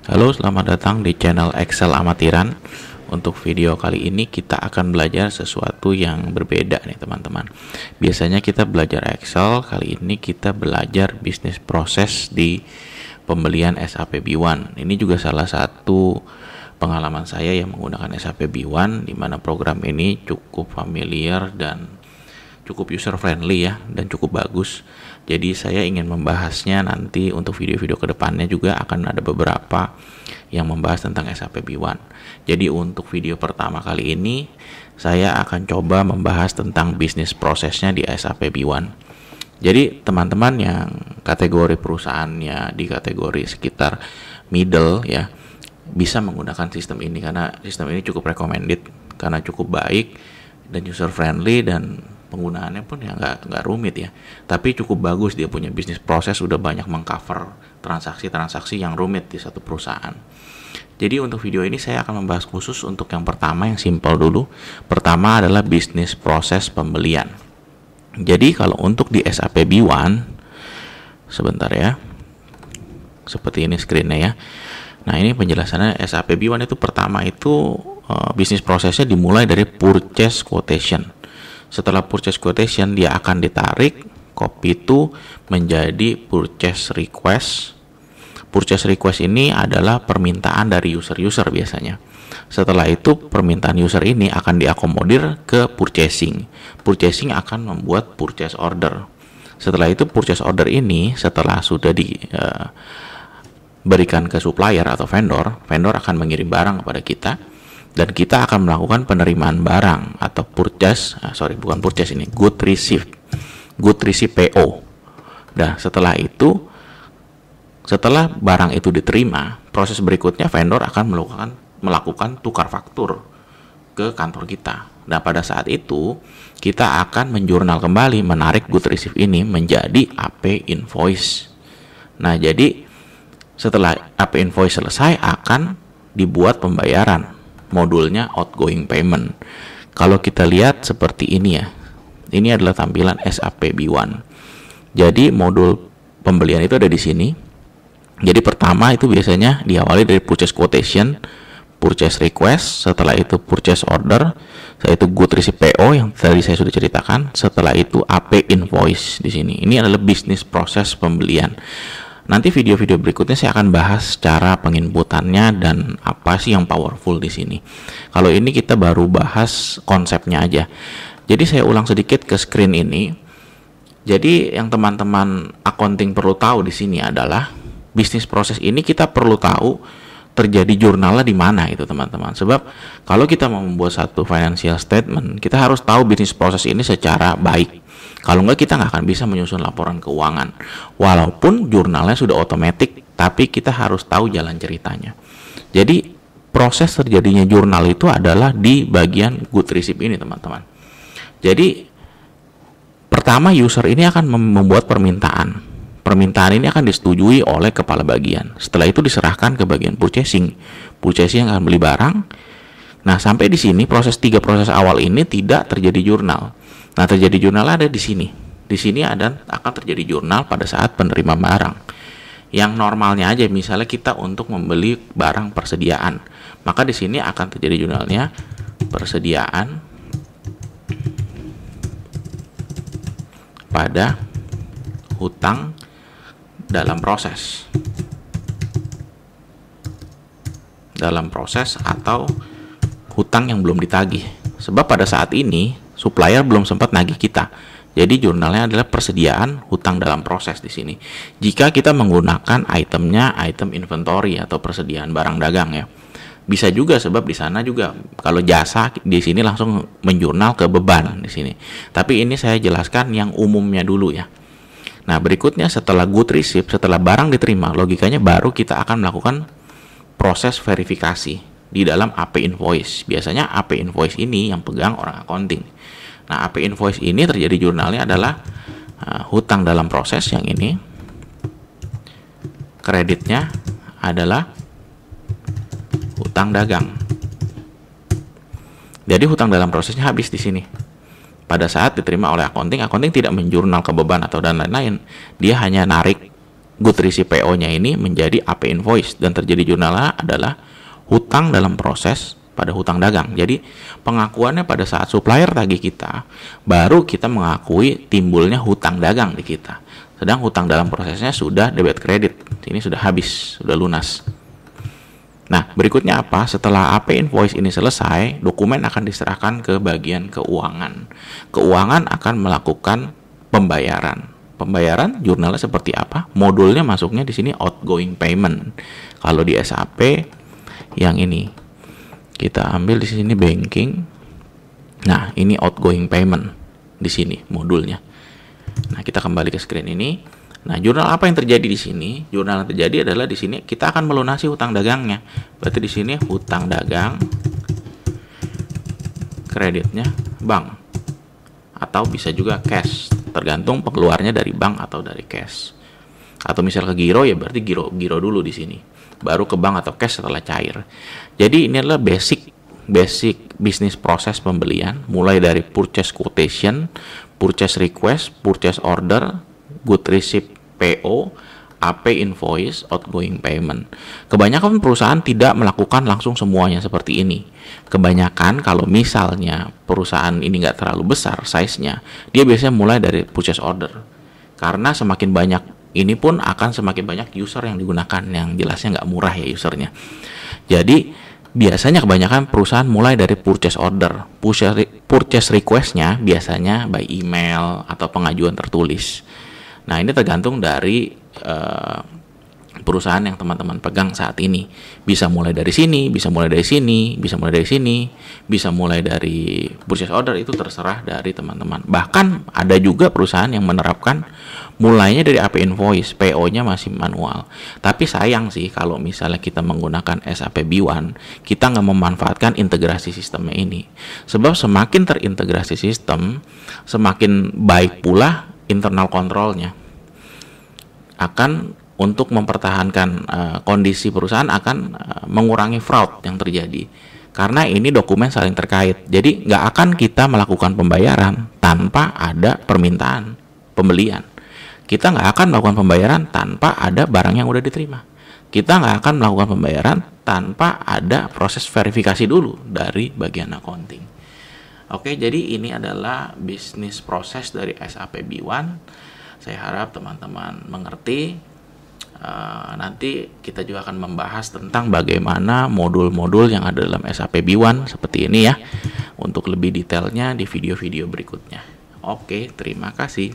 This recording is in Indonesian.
Halo, selamat datang di channel Excel Amatiran. Untuk video kali ini kita akan belajar sesuatu yang berbeda nih teman-teman. Biasanya kita belajar Excel, kali ini kita belajar bisnis proses di pembelian SAP B1. Ini juga salah satu pengalaman saya yang menggunakan SAP B1, di mana program ini cukup familiar dan cukup user friendly ya, dan cukup bagus. Jadi saya ingin membahasnya nanti untuk video-video kedepannya juga akan ada beberapa yang membahas tentang SAP B1. Jadi untuk video pertama kali ini saya akan coba membahas tentang bisnis prosesnya di SAP B1. Jadi teman-teman yang kategori perusahaannya di kategori sekitar middle ya, bisa menggunakan sistem ini karena sistem ini cukup recommended, karena cukup baik dan user friendly, dan penggunaannya pun ya nggak rumit ya, tapi cukup bagus. Dia punya bisnis proses udah banyak mengcover transaksi-transaksi yang rumit di satu perusahaan. Jadi untuk video ini saya akan membahas khusus untuk yang pertama, yang simple dulu. Pertama adalah bisnis proses pembelian. Jadi kalau untuk di SAP B1, sebentar ya, seperti ini screennya ya. Nah ini penjelasannya. SAP B1 itu pertama itu bisnis prosesnya dimulai dari purchase quotation. Setelah purchase quotation, dia akan ditarik copy itu menjadi purchase request. Purchase request ini adalah permintaan dari user-user biasanya. Setelah itu permintaan user ini akan diakomodir ke purchasing. Purchasing akan membuat purchase order. Setelah itu purchase order ini setelah sudah diberikan ke supplier atau vendor, vendor akan mengirim barang kepada kita. Dan kita akan melakukan penerimaan barang atau good receive PO. Nah setelah itu, setelah barang itu diterima, proses berikutnya vendor akan melakukan tukar faktur ke kantor kita. Nah pada saat itu kita akan menjurnal kembali, menarik good receive ini menjadi AP invoice. Nah jadi setelah AP invoice selesai, akan dibuat pembayaran, modulnya outgoing payment. Kalau kita lihat seperti ini ya, ini adalah tampilan SAP B1. Jadi modul pembelian itu ada di sini. Jadi pertama itu biasanya diawali dari purchase quotation, purchase request, setelah itu purchase order, setelah itu good receive PO yang tadi saya sudah ceritakan, setelah itu AP invoice di sini. Ini adalah bisnis proses pembelian. Nanti video-video berikutnya saya akan bahas cara penginputannya dan apa sih yang powerful di sini. Kalau ini kita baru bahas konsepnya aja. Jadi saya ulang sedikit ke screen ini. Jadi yang teman-teman accounting perlu tahu di sini adalah bisnis proses ini kita perlu tahu terjadi jurnalnya di mana itu teman-teman. Sebab kalau kita mau membuat satu financial statement, kita harus tahu bisnis proses ini secara baik. Kalau enggak, kita nggak akan bisa menyusun laporan keuangan. Walaupun jurnalnya sudah otomatis, tapi kita harus tahu jalan ceritanya. Jadi proses terjadinya jurnal itu adalah di bagian good receive ini teman-teman. Jadi pertama user ini akan membuat permintaan. Permintaan ini akan disetujui oleh kepala bagian. Setelah itu diserahkan ke bagian purchasing. Purchasing akan beli barang. Nah sampai di sini tiga proses awal ini tidak terjadi jurnal. Nah terjadi jurnal ada di sini. Di sini akan terjadi jurnal pada saat penerima barang. Yang normalnya aja, misalnya kita untuk membeli barang persediaan, maka di sini akan terjadi jurnalnya persediaan pada hutang dalam proses. Dalam proses atau hutang yang belum ditagih. Sebab pada saat ini supplier belum sempat nagih kita. Jadi jurnalnya adalah persediaan hutang dalam proses di sini. Jika kita menggunakan itemnya item inventory atau persediaan barang dagang ya. Bisa juga sebab di sana juga kalau jasa di sini langsung menjurnal ke beban di sini. Tapi ini saya jelaskan yang umumnya dulu ya. Nah, berikutnya setelah good receive, setelah barang diterima, logikanya baru kita akan melakukan proses verifikasi di dalam AP invoice. Biasanya AP invoice ini yang pegang orang accounting. Nah, AP invoice ini terjadi jurnalnya adalah hutang dalam proses yang ini. Kreditnya adalah hutang dagang. Jadi hutang dalam prosesnya habis di sini. Pada saat diterima oleh accounting tidak menjurnal ke beban atau dan lain-lain. Dia hanya narik good receipt PO-nya ini menjadi AP invoice dan terjadi jurnalnya adalah hutang dalam proses pada hutang dagang. Jadi pengakuannya pada saat supplier tagih kita, baru kita mengakui timbulnya hutang dagang di kita. Sedang hutang dalam prosesnya sudah debit kredit. Ini sudah habis, sudah lunas. Nah, berikutnya apa? Setelah AP invoice ini selesai, dokumen akan diserahkan ke bagian keuangan. Keuangan akan melakukan pembayaran. Pembayaran jurnalnya seperti apa? Modulnya masuknya di sini outgoing payment. Kalau di SAP yang ini kita ambil di sini banking. Nah, ini outgoing payment di sini modulnya. Nah, kita kembali ke screen ini. Nah, jurnal apa yang terjadi di sini? Jurnal yang terjadi adalah di sini kita akan melunasi hutang dagangnya. Berarti di sini hutang dagang, kreditnya bank, atau bisa juga cash, tergantung pengeluarnya dari bank atau dari cash. Atau misal ke giro ya berarti giro dulu di sini, baru ke bank atau cash setelah cair. Jadi ini adalah basic bisnis proses pembelian, mulai dari purchase quotation, purchase request, purchase order, good receipt PO, AP invoice, outgoing payment. Kebanyakan perusahaan tidak melakukan langsung semuanya seperti ini. Kebanyakan kalau misalnya perusahaan ini nggak terlalu besar size-nya, dia biasanya mulai dari purchase order. Karena semakin banyak ini pun akan semakin banyak user yang digunakan, yang jelasnya nggak murah ya usernya. Jadi biasanya kebanyakan perusahaan mulai dari purchase order. Purchase request-nya biasanya by email atau pengajuan tertulis. Nah, ini tergantung dari perusahaan yang teman-teman pegang saat ini. Bisa mulai dari sini, bisa mulai dari sini, bisa mulai dari sini, bisa mulai dari purchase order, itu terserah dari teman-teman. Bahkan ada juga perusahaan yang menerapkan mulainya dari AP invoice, PO-nya masih manual. Tapi sayang sih kalau misalnya kita menggunakan SAP B1, kita nggak memanfaatkan integrasi sistemnya ini. Sebab semakin terintegrasi sistem, semakin baik pula internal kontrolnya. Akan untuk mempertahankan kondisi perusahaan, akan mengurangi fraud yang terjadi. Karena ini dokumen saling terkait. Jadi nggak akan kita melakukan pembayaran tanpa ada permintaan pembelian. Kita nggak akan melakukan pembayaran tanpa ada barang yang udah diterima. Kita nggak akan melakukan pembayaran tanpa ada proses verifikasi dulu dari bagian accounting. Oke, jadi ini adalah bisnis proses dari SAP B1. Saya harap teman-teman mengerti. Nanti kita juga akan membahas tentang bagaimana modul-modul yang ada dalam SAP B1 seperti ini ya. Untuk lebih detailnya di video-video berikutnya. Oke, terima kasih.